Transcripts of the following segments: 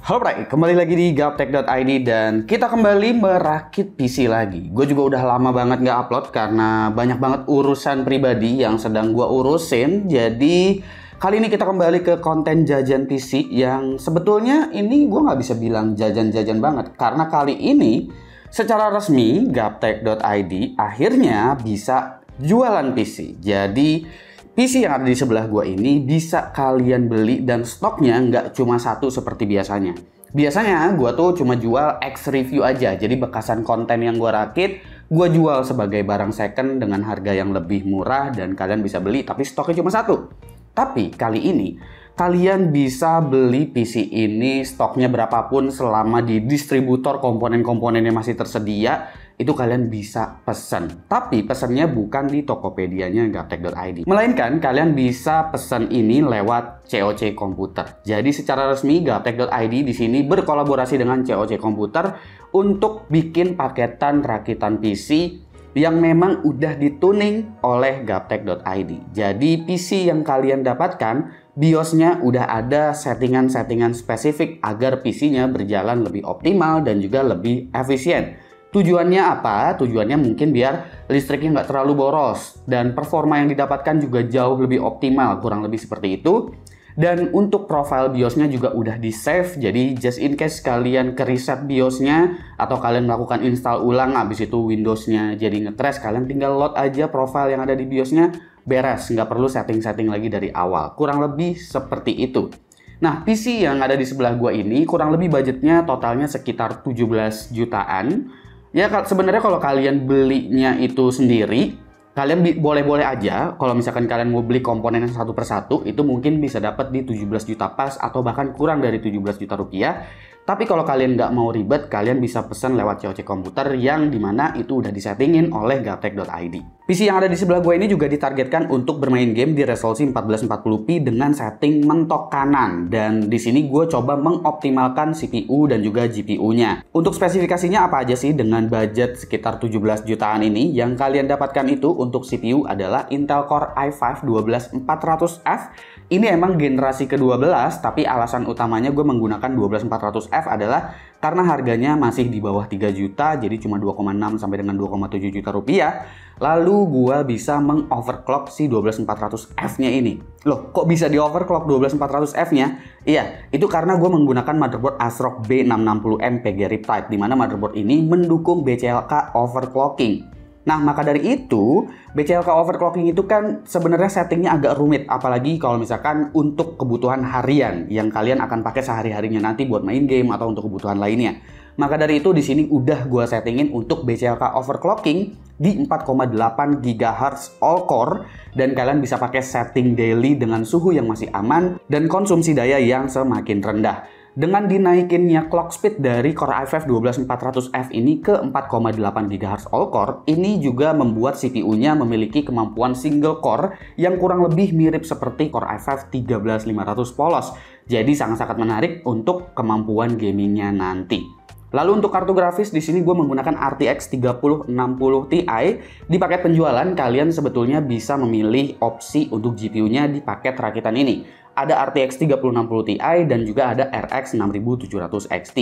Halo Bray, kembali lagi di gaptek.id dan kita kembali merakit PC lagi. Gue juga udah lama banget nggak upload karena banyak banget urusan pribadi yang sedang gue urusin. Jadi kali ini kita kembali ke konten jajan PC yang sebetulnya ini gue nggak bisa bilang jajan-jajan banget. Karena kali ini secara resmi gaptek.id akhirnya bisa jualan PC. Jadi PC yang ada di sebelah gua ini bisa kalian beli dan stoknya nggak cuma satu seperti biasanya. Biasanya gua tuh cuma jual X review aja, jadi bekasan konten yang gua rakit, gua jual sebagai barang second dengan harga yang lebih murah dan kalian bisa beli, tapi stoknya cuma satu. Tapi kali ini kalian bisa beli PC ini stoknya berapapun selama di distributor komponen-komponennya masih tersedia. Itu kalian bisa pesan. Tapi pesannya bukan di Tokopedia-nya gaptek.id. Melainkan kalian bisa pesan ini lewat COC Komputer. Jadi secara resmi gaptek.id di sini berkolaborasi dengan COC Komputer untuk bikin paketan rakitan PC yang memang udah dituning oleh gaptek.id. Jadi PC yang kalian dapatkan BIOS-nya udah ada settingan-settingan spesifik agar PC-nya berjalan lebih optimal dan juga lebih efisien. Tujuannya apa? Tujuannya mungkin biar listriknya nggak terlalu boros dan performa yang didapatkan juga jauh lebih optimal, kurang lebih seperti itu. Dan untuk profile BIOS-nya juga udah di-save, jadi just in case kalian ke-reset BIOS-nya atau kalian melakukan install ulang, habis itu Windows-nya jadi nge-crash, kalian tinggal load aja profile yang ada di BIOS-nya, beres, nggak perlu setting-setting lagi dari awal. Kurang lebih seperti itu. Nah, PC yang ada di sebelah gua ini kurang lebih budgetnya totalnya sekitar 17 jutaan. Ya sebenarnya kalau kalian belinya itu sendiri, kalian boleh-boleh aja. Kalau misalkan kalian mau beli komponen satu persatu, itu mungkin bisa dapat di 17 juta pas atau bahkan kurang dari 17 juta rupiah. Tapi kalau kalian nggak mau ribet, kalian bisa pesan lewat COC Komputer yang dimana itu udah disettingin oleh gaptek.id. PC yang ada di sebelah gue ini juga ditargetkan untuk bermain game di resolusi 1440p dengan setting mentok kanan. Dan di sini gue coba mengoptimalkan CPU dan juga GPU-nya. Untuk spesifikasinya apa aja sih dengan budget sekitar 17 jutaan ini? Yang kalian dapatkan itu untuk CPU adalah Intel Core i5 12400F. Ini emang generasi ke-12, tapi alasan utamanya gue menggunakan 12400F adalah karena harganya masih di bawah 3 juta, jadi cuma 2,6 sampai dengan 2,7 juta rupiah. Lalu gue bisa mengoverclock si 12400F-nya ini. Loh, kok bisa di overclock 12400F-nya? Iya, itu karena gue menggunakan motherboard ASRock B660M PG Riptide, di mana motherboard ini mendukung BCLK overclocking. Nah, maka dari itu, BCLK overclocking itu kan sebenarnya settingnya agak rumit, apalagi kalau misalkan untuk kebutuhan harian yang kalian akan pakai sehari-harinya nanti buat main game atau untuk kebutuhan lainnya. Maka dari itu di sini udah gue settingin untuk BCLK overclocking di 4,8 GHz all core dan kalian bisa pakai setting daily dengan suhu yang masih aman dan konsumsi daya yang semakin rendah. Dengan dinaikinnya clock speed dari Core i5 12400F ini ke 4,8 GHz all-core, ini juga membuat CPU-nya memiliki kemampuan single core yang kurang lebih mirip seperti Core i5 13500 polos. Jadi sangat-sangat menarik untuk kemampuan gamingnya nanti. Lalu untuk kartu grafis di sini gue menggunakan RTX 3060 Ti. Di paket penjualan kalian sebetulnya bisa memilih opsi untuk GPU-nya di paket rakitan ini. Ada RTX 3060 Ti dan juga ada RX 6700 XT.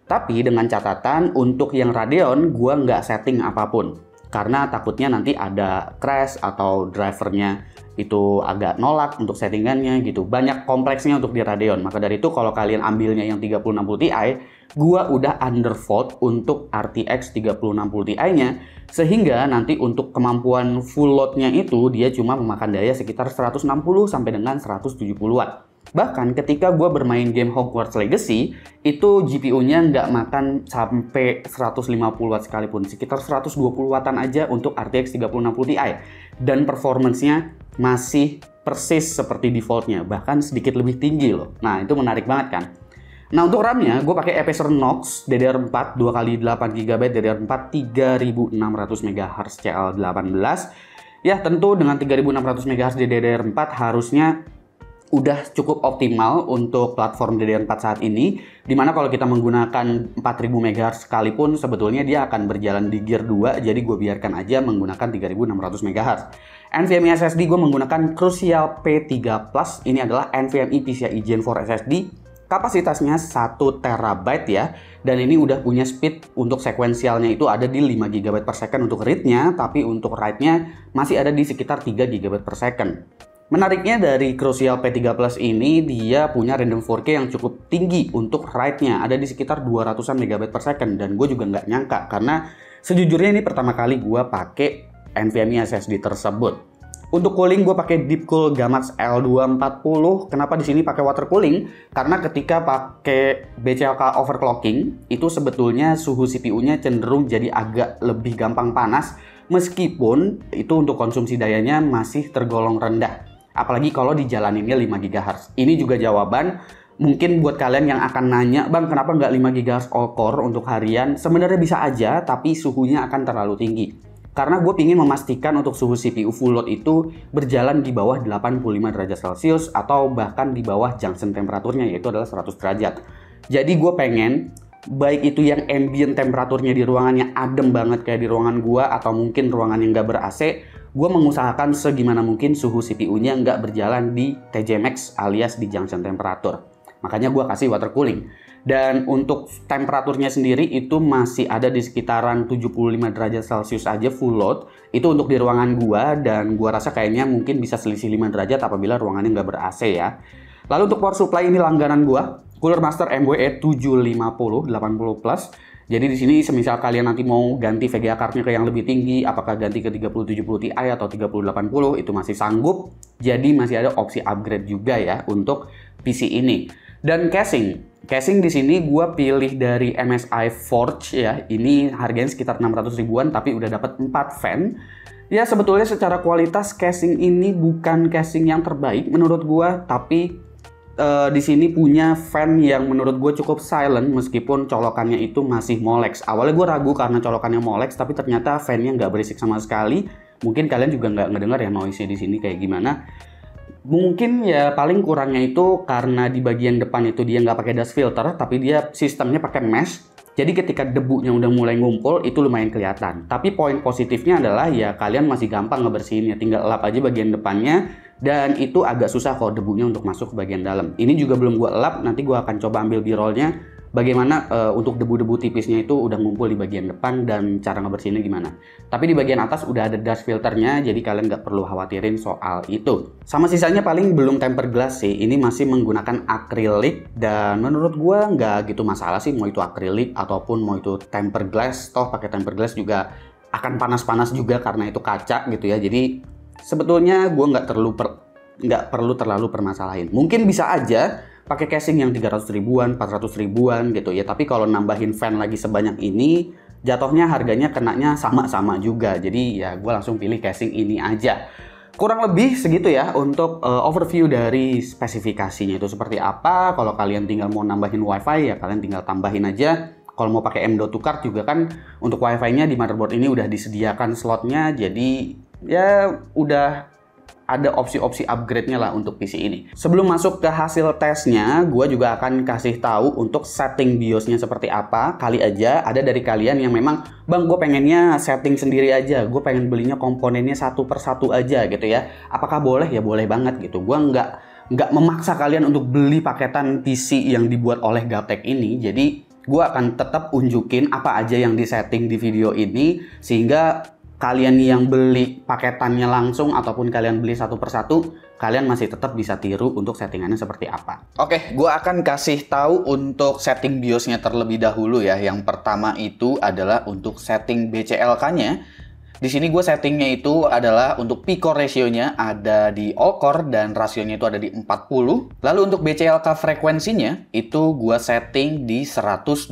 Tapi dengan catatan untuk yang Radeon gue nggak setting apapun. Karena takutnya nanti ada crash atau drivernya itu agak nolak untuk settingannya gitu. Banyak kompleksnya untuk di Radeon. Maka dari itu kalau kalian ambilnya yang 3060 Ti, gua udah undervolt untuk RTX 3060 Ti-nya sehingga nanti untuk kemampuan full load-nya itu dia cuma memakan daya sekitar 160 sampai dengan 170 watt. Bahkan ketika gue bermain game Hogwarts Legacy, itu GPU-nya nggak makan sampai 150 watt sekalipun, sekitar 120 wattan aja untuk RTX 3060 Ti. Dan performance-nya masih persis seperti default-nya, bahkan sedikit lebih tinggi loh. Nah, itu menarik banget kan? Nah, untuk RAM-nya, gue pakai Acer-Knox DDR4 2x8GB DDR4 3600 MHz CL18. Ya, tentu dengan 3600 MHz di DDR4 harusnya udah cukup optimal untuk platform DDR4 saat ini, dimana kalau kita menggunakan 4000 MHz sekalipun sebetulnya dia akan berjalan di Gear 2, jadi gue biarkan aja menggunakan 3600 MHz. NVMe SSD gue menggunakan Crucial P3 Plus, ini adalah NVMe PCIe Gen 4 SSD Kapasitasnya 1 terabyte ya, dan ini udah punya speed untuk sekuensialnya itu ada di 5 GB per second untuk read-nya, tapi untuk write-nya masih ada di sekitar 3 GB per second. Menariknya dari Crucial P3 Plus ini, dia punya random 4K yang cukup tinggi untuk write-nya, ada di sekitar 200-an MB per second, dan gue juga nggak nyangka, karena sejujurnya ini pertama kali gue pakai NVMe SSD tersebut. Untuk cooling gue pakai Deepcool Gamax L240. Kenapa di sini pakai water cooling? Karena ketika pakai BCLK overclocking itu sebetulnya suhu CPU-nya cenderung jadi agak lebih gampang panas, meskipun itu untuk konsumsi dayanya masih tergolong rendah. Apalagi kalau dijalaninnya 5 GHz. Ini juga jawaban mungkin buat kalian yang akan nanya, "Bang, kenapa nggak 5 GHz all-core untuk harian?" Sebenarnya bisa aja, tapi suhunya akan terlalu tinggi. Karena gue ingin memastikan untuk suhu CPU full load itu berjalan di bawah 85 derajat Celcius atau bahkan di bawah junction temperaturnya, yaitu adalah 100 derajat. Jadi gue pengen, baik itu yang ambient temperaturnya di ruangannya adem banget kayak di ruangan gue, atau mungkin ruangan yang nggak ber-AC, gue mengusahakan segimana mungkin suhu CPU-nya nggak berjalan di TJ Max alias di junction temperatur. Makanya gue kasih water cooling. Dan untuk temperaturnya sendiri itu masih ada di sekitaran 75 derajat Celcius aja full load. Itu untuk di ruangan gua, dan gua rasa kayaknya mungkin bisa selisih 5 derajat apabila ruangannya nggak ber-AC ya. Lalu untuk power supply ini langganan gua, Cooler Master MWE 750 80 plus. Jadi di sini semisal kalian nanti mau ganti VGA card-nya ke yang lebih tinggi, apakah ganti ke 3070 Ti atau 3080, itu masih sanggup. Jadi masih ada opsi upgrade juga ya untuk PC ini. Dan casing di sini gue pilih dari MSI Forge ya. Ini harganya sekitar 600 ribuan tapi udah dapat 4 fan. Ya sebetulnya secara kualitas casing ini bukan casing yang terbaik menurut gue, tapi di sini punya fan yang menurut gue cukup silent meskipun colokannya itu masih Molex. Awalnya gue ragu karena colokannya Molex, tapi ternyata fan-nya nggak berisik sama sekali. Mungkin kalian juga nggak ngedengar ya noise-nya di sini kayak gimana. Mungkin ya paling kurangnya itu karena di bagian depan itu dia nggak pakai dust filter, tapi dia sistemnya pakai mesh. Jadi ketika debunya udah mulai ngumpul itu lumayan kelihatan. Tapi poin positifnya adalah ya kalian masih gampang ngebersihinnya, tinggal elap aja bagian depannya, dan itu agak susah kalau debunya untuk masuk ke bagian dalam. Ini juga belum gua elap, nanti gua akan coba ambil b-rollnya bagaimana untuk debu-debu tipisnya itu udah ngumpul di bagian depan dan cara ngebersihinnya gimana. Tapi di bagian atas udah ada dust filternya, jadi kalian nggak perlu khawatirin soal itu. Sama sisanya paling belum tempered glass sih, ini masih menggunakan akrilik, dan menurut gua nggak gitu masalah sih mau itu akrilik ataupun mau itu tempered glass. Toh pakai tempered glass juga akan panas-panas juga karena itu kaca gitu ya. Jadi sebetulnya gua nggak perlu terlalu permasalahin. Mungkin bisa aja pakai casing yang 300 ribuan, 400 ribuan gitu ya. Tapi kalau nambahin fan lagi sebanyak ini, jatuhnya harganya kenanya sama-sama juga. Jadi ya gue langsung pilih casing ini aja. Kurang lebih segitu ya untuk overview dari spesifikasinya itu seperti apa. Kalau kalian tinggal mau nambahin wifi ya kalian tinggal tambahin aja. Kalau mau pakai M.2 card juga kan untuk wifi-nya di motherboard ini udah disediakan slotnya. Jadi ya udah ada opsi-opsi upgrade-nya lah untuk PC ini. Sebelum masuk ke hasil tesnya, gue juga akan kasih tahu untuk setting BIOS-nya seperti apa. Kali aja ada dari kalian yang memang, "Bang, gue pengennya setting sendiri aja. Gue pengen belinya komponennya satu per satu aja gitu ya." Apakah boleh? Ya boleh banget gitu. Gue nggak memaksa kalian untuk beli paketan PC yang dibuat oleh Gaptek ini. Jadi gue akan tetap unjukin apa aja yang disetting di video ini, sehingga kalian yang beli paketannya langsung ataupun kalian beli satu persatu, kalian masih tetap bisa tiru untuk settingannya seperti apa. Oke, gue akan kasih tahu untuk setting BIOS-nya terlebih dahulu ya. Yang pertama itu adalah untuk setting BCLK-nya. Di sini gue settingnya itu adalah untuk P-core ratio-nya ada di all core dan rasionya itu ada di 40. Lalu untuk BCLK frekuensinya itu gue setting di 120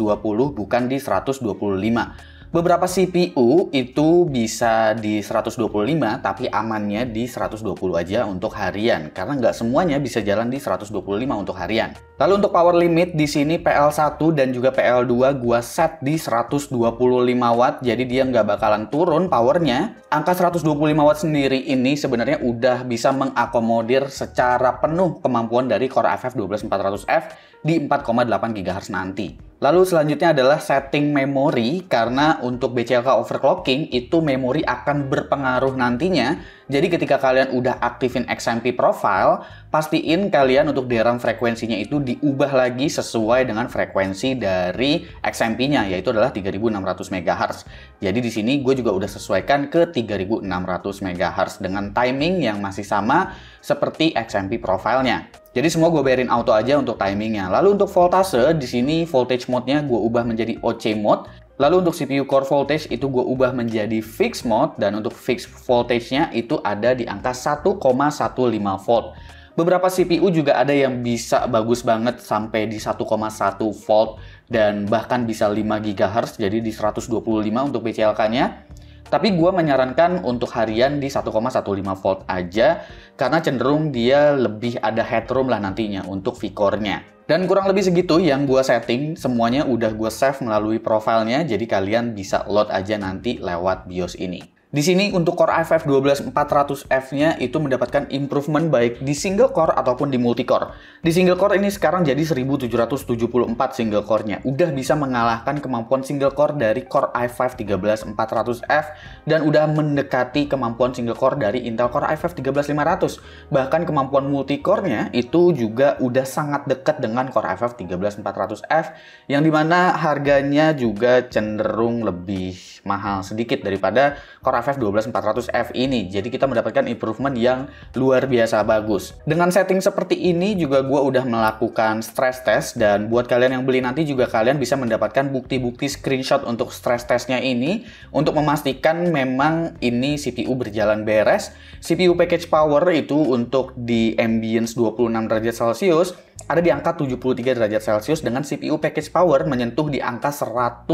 bukan di 125. Beberapa CPU itu bisa di 125, tapi amannya di 120 aja untuk harian. Karena nggak semuanya bisa jalan di 125 untuk harian. Lalu untuk power limit, di sini PL1 dan juga PL2 gua set di 125 watt, jadi dia nggak bakalan turun powernya. Angka 125 watt sendiri ini sebenarnya udah bisa mengakomodir secara penuh kemampuan dari Core FF 12400F di 4,8 GHz nanti. Lalu selanjutnya adalah setting memori, karena untuk BCLK overclocking itu memori akan berpengaruh nantinya. Jadi ketika kalian udah aktifin XMP profile, pastiin kalian untuk DRAM frekuensinya itu diubah lagi sesuai dengan frekuensi dari XMP-nya, yaitu adalah 3600 MHz. Jadi di sini gue juga udah sesuaikan ke 3600 MHz dengan timing yang masih sama seperti XMP profile-nya. Jadi semua gue biarin auto aja untuk timingnya. Lalu untuk voltase, di sini voltage mode-nya gue ubah menjadi OC mode. Lalu untuk CPU core voltage itu gue ubah menjadi fixed mode, dan untuk fixed voltage-nya itu ada di angka 1,15 volt. Beberapa CPU juga ada yang bisa bagus banget sampai di 1,1 volt dan bahkan bisa 5 GHz, jadi di 125 untuk BCLK-nya. Tapi gue menyarankan untuk harian di 1,15 volt aja, karena cenderung dia lebih ada headroom lah nantinya untuk V-core-nya. Dan kurang lebih segitu yang gue setting, semuanya udah gue save melalui profilnya, jadi kalian bisa load aja nanti lewat BIOS ini. Di sini untuk Core i5 12400F-nya itu mendapatkan improvement baik di single core ataupun di multi core. Di single core ini sekarang jadi 1774 single core-nya. Udah bisa mengalahkan kemampuan single core dari Core i5 13400F dan udah mendekati kemampuan single core dari Intel Core i5 13500. Bahkan kemampuan multi core-nya itu juga udah sangat dekat dengan Core i5 13400F, yang dimana harganya juga cenderung lebih mahal sedikit daripada Core i5 12400F ini. Jadi kita mendapatkan improvement yang luar biasa bagus. Dengan setting seperti ini juga gue udah melakukan stress test, dan buat kalian yang beli nanti juga kalian bisa mendapatkan bukti-bukti screenshot untuk stress testnya ini untuk memastikan memang ini CPU berjalan beres. CPU package power itu untuk di ambience 26 derajat Celcius ada di angka 73 derajat Celcius dengan CPU package power menyentuh di angka 100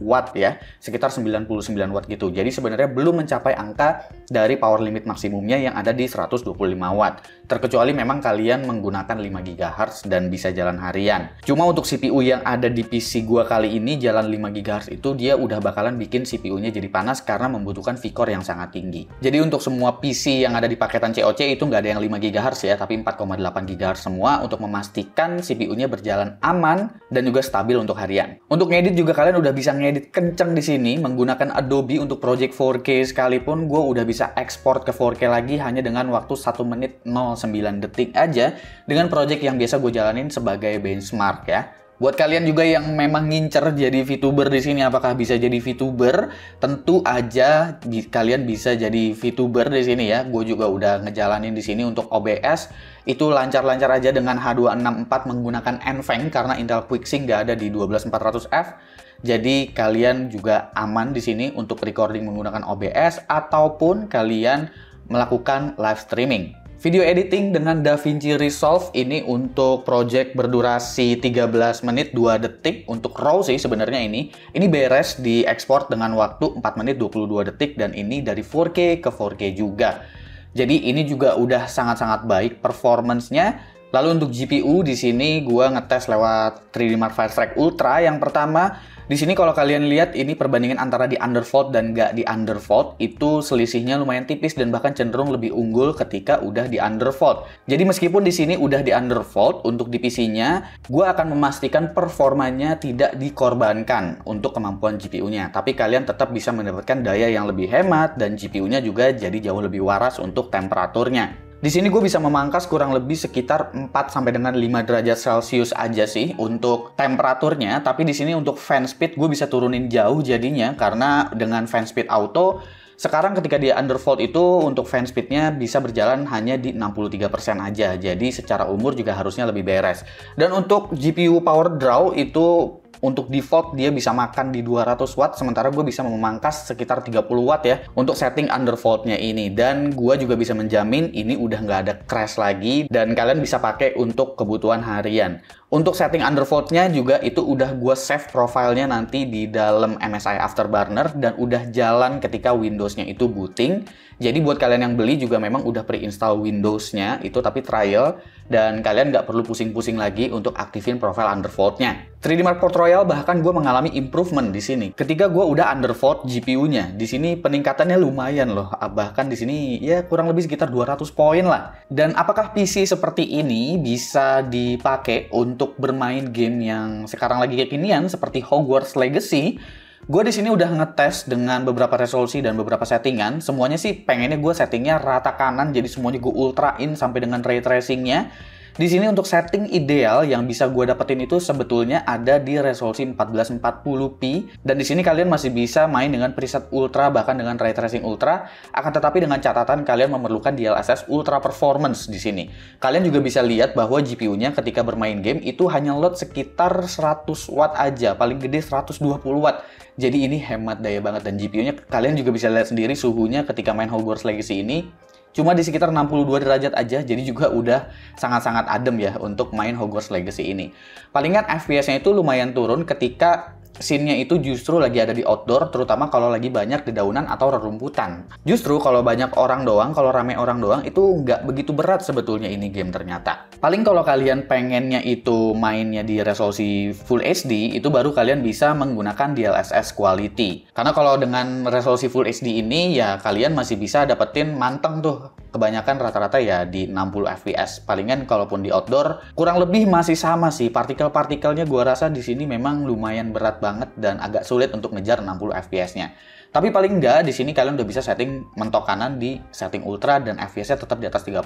watt ya, sekitar 99 watt gitu. Jadi sebenarnya belum mencapai angka dari power limit maksimumnya yang ada di 125 watt. Terkecuali memang kalian menggunakan 5 GHz dan bisa jalan harian. Cuma untuk CPU yang ada di PC gua kali ini jalan 5 GHz itu dia udah bakalan bikin CPU-nya jadi panas karena membutuhkan V-core yang sangat tinggi. Jadi untuk semua PC yang ada di paketan COC itu nggak ada yang 5 GHz ya, tapi 4,8 GHz semua untuk memastikan CPU-nya berjalan aman dan juga stabil untuk harian. Untuk ngedit juga kalian udah bisa ngedit kenceng di sini menggunakan Adobe untuk project 4K sekalipun gue udah bisa ekspor ke 4K lagi hanya dengan waktu 1 menit 09 detik aja dengan project yang biasa gue jalanin sebagai benchmark ya. Buat kalian juga yang memang ngincer jadi VTuber di sini, apakah bisa jadi VTuber? Tentu aja kalian bisa jadi VTuber di sini ya. Gue juga udah ngejalanin di sini untuk OBS. Itu lancar-lancar aja dengan H264 menggunakan NVENC karena Intel QuickSync nggak ada di 12400F. Jadi kalian juga aman di sini untuk recording menggunakan OBS ataupun kalian melakukan live streaming. Video editing dengan DaVinci Resolve ini untuk project berdurasi 13 menit 2 detik untuk RAW sih sebenarnya ini. Ini beres diekspor dengan waktu 4 menit 22 detik dan ini dari 4K ke 4K juga. Jadi ini juga udah sangat-sangat baik performance-nya. Lalu untuk GPU di sini gua ngetes lewat 3D Mark Firefly Ultra. Yang pertama, di sini kalau kalian lihat ini perbandingan antara di undervolt dan nggak di undervolt itu selisihnya lumayan tipis dan bahkan cenderung lebih unggul ketika udah di undervolt. Jadi meskipun di sini udah di undervolt untuk di PC-nya, gue akan memastikan performanya tidak dikorbankan untuk kemampuan GPU-nya. Tapi kalian tetap bisa mendapatkan daya yang lebih hemat dan GPU-nya juga jadi jauh lebih waras untuk temperaturnya. Di sini gue bisa memangkas kurang lebih sekitar 4 sampai dengan 5 derajat Celcius aja sih untuk temperaturnya, tapi di sini untuk fan speed gue bisa turunin jauh jadinya karena dengan fan speed auto sekarang ketika di undervolt itu untuk fan speednya bisa berjalan hanya di 63% aja. Jadi secara umur juga harusnya lebih beres. Dan untuk GPU power draw itu untuk default dia bisa makan di 200 watt, sementara gue bisa memangkas sekitar 30 watt ya untuk setting undervoltnya ini. Dan gue juga bisa menjamin ini udah nggak ada crash lagi dan kalian bisa pakai untuk kebutuhan harian. Untuk setting undervoltnya juga itu udah gue save profilnya nanti di dalam MSI Afterburner dan udah jalan ketika Windows-nya itu booting. Jadi buat kalian yang beli juga memang udah pre-install Windows-nya itu tapi trial dan kalian nggak perlu pusing-pusing lagi untuk aktifin profile undervoltnya. 3D Mark Port Royal bahkan gue mengalami improvement di sini. Ketika gue udah undervolt GPU-nya, di sini peningkatannya lumayan loh. Bahkan di sini ya kurang lebih sekitar 200 poin lah. Dan apakah PC seperti ini bisa dipakai untuk bermain game yang sekarang lagi kekinian seperti Hogwarts Legacy? Gue di sini udah ngetes dengan beberapa resolusi dan beberapa settingan. Semuanya sih pengennya gue settingnya rata kanan, jadi semuanya gue ultrain sampai dengan ray tracingnya. Di sini untuk setting ideal yang bisa gue dapetin itu sebetulnya ada di resolusi 1440p, dan di sini kalian masih bisa main dengan preset ultra bahkan dengan ray tracing ultra. Akan tetapi dengan catatan kalian memerlukan DLSS ultra performance di sini. Kalian juga bisa lihat bahwa GPU-nya ketika bermain game itu hanya load sekitar 100 watt aja, paling gede 120 watt. Jadi ini hemat daya banget, dan GPU-nya kalian juga bisa lihat sendiri suhunya ketika main Hogwarts Legacy ini cuma di sekitar 62 derajat aja, jadi juga udah sangat-sangat adem ya untuk main Hogwarts Legacy ini. Palingan FPS-nya itu lumayan turun ketika scene-nya itu justru lagi ada di outdoor, terutama kalau lagi banyak dedaunan atau rerumputan. Justru kalau banyak orang doang, kalau rame orang doang, itu nggak begitu berat sebetulnya ini game ternyata. Paling kalau kalian pengennya itu mainnya di resolusi Full HD, itu baru kalian bisa menggunakan DLSS Quality. Karena kalau dengan resolusi Full HD ini, ya kalian masih bisa dapetin manteng tuh. Kebanyakan rata-rata ya di 60 fps. Palingan kalaupun di outdoor kurang lebih masih sama sih. Partikel-partikelnya gua rasa di sini memang lumayan berat banget dan agak sulit untuk ngejar 60 fps-nya. Tapi paling enggak di sini kalian udah bisa setting mentok kanan di setting ultra dan FPS-nya tetap di atas 30.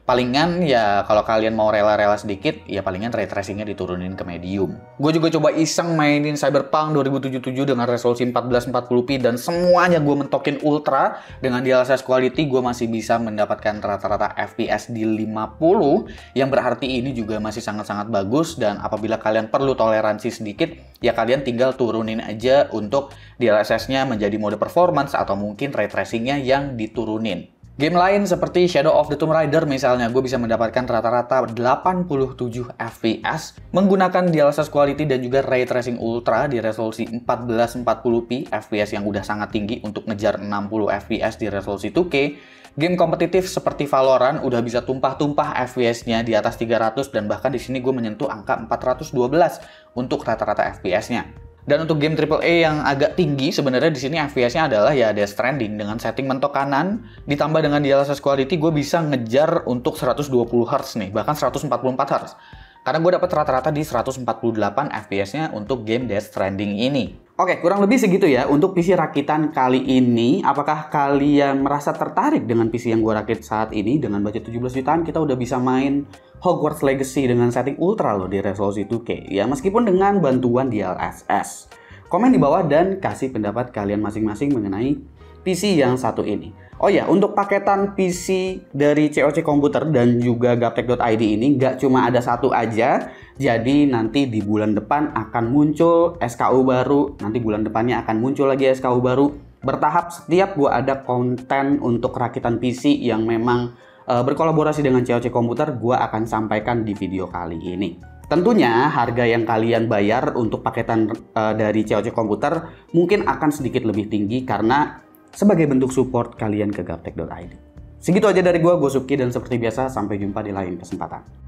Palingan ya kalau kalian mau rela-rela sedikit, ya palingan ray tracing-nya diturunin ke medium. Gue juga coba iseng mainin Cyberpunk 2077 dengan resolusi 1440p dan semuanya gue mentokin ultra. Dengan DLSS Quality gue masih bisa mendapatkan rata-rata FPS di 50, yang berarti ini juga masih sangat-sangat bagus. Dan apabila kalian perlu toleransi sedikit, ya kalian tinggal turunin aja untuk DLSS-nya menjadi mode performance atau mungkin ray tracing-nya yang diturunin. Game lain seperti Shadow of the Tomb Raider misalnya, gue bisa mendapatkan rata-rata 87 fps menggunakan DLSS Quality dan juga ray tracing ultra di resolusi 1440p, FPS yang udah sangat tinggi untuk ngejar 60 fps di resolusi 2K. Game kompetitif seperti Valorant udah bisa tumpah-tumpah FPS-nya di atas 300, dan bahkan di sini gue menyentuh angka 412 untuk rata-rata FPS-nya. Dan untuk game AAA yang agak tinggi sebenarnya di sini FPS-nya adalah ya Death Stranding. Dengan setting mentok kanan ditambah dengan DLSS Quality, gue bisa ngejar untuk 120 Hz nih, bahkan 144 Hz. Karena gue dapat rata-rata di 148 FPS-nya untuk game Death Stranding ini. Oke, kurang lebih segitu ya untuk PC rakitan kali ini. Apakah kalian merasa tertarik dengan PC yang gue rakit saat ini? Dengan budget 17 jutaan kita udah bisa main Hogwarts Legacy dengan setting ultra loh di resolusi 2K. Ya meskipun dengan bantuan DLSS. Komen di bawah dan kasih pendapat kalian masing-masing mengenai PC yang satu ini. Oh ya, untuk paketan PC dari COC Komputer dan juga Gaptek.id ini nggak cuma ada satu aja. Jadi nanti di bulan depan akan muncul SKU baru. Nanti bulan depannya akan muncul lagi SKU baru. Bertahap setiap gua ada konten untuk rakitan PC yang memang berkolaborasi dengan COC Komputer, gua akan sampaikan di video kali ini. Tentunya harga yang kalian bayar untuk paketan dari COC Komputer mungkin akan sedikit lebih tinggi karena sebagai bentuk support kalian ke Gaptek.id. Segitu aja dari gue Suki, dan seperti biasa sampai jumpa di lain kesempatan.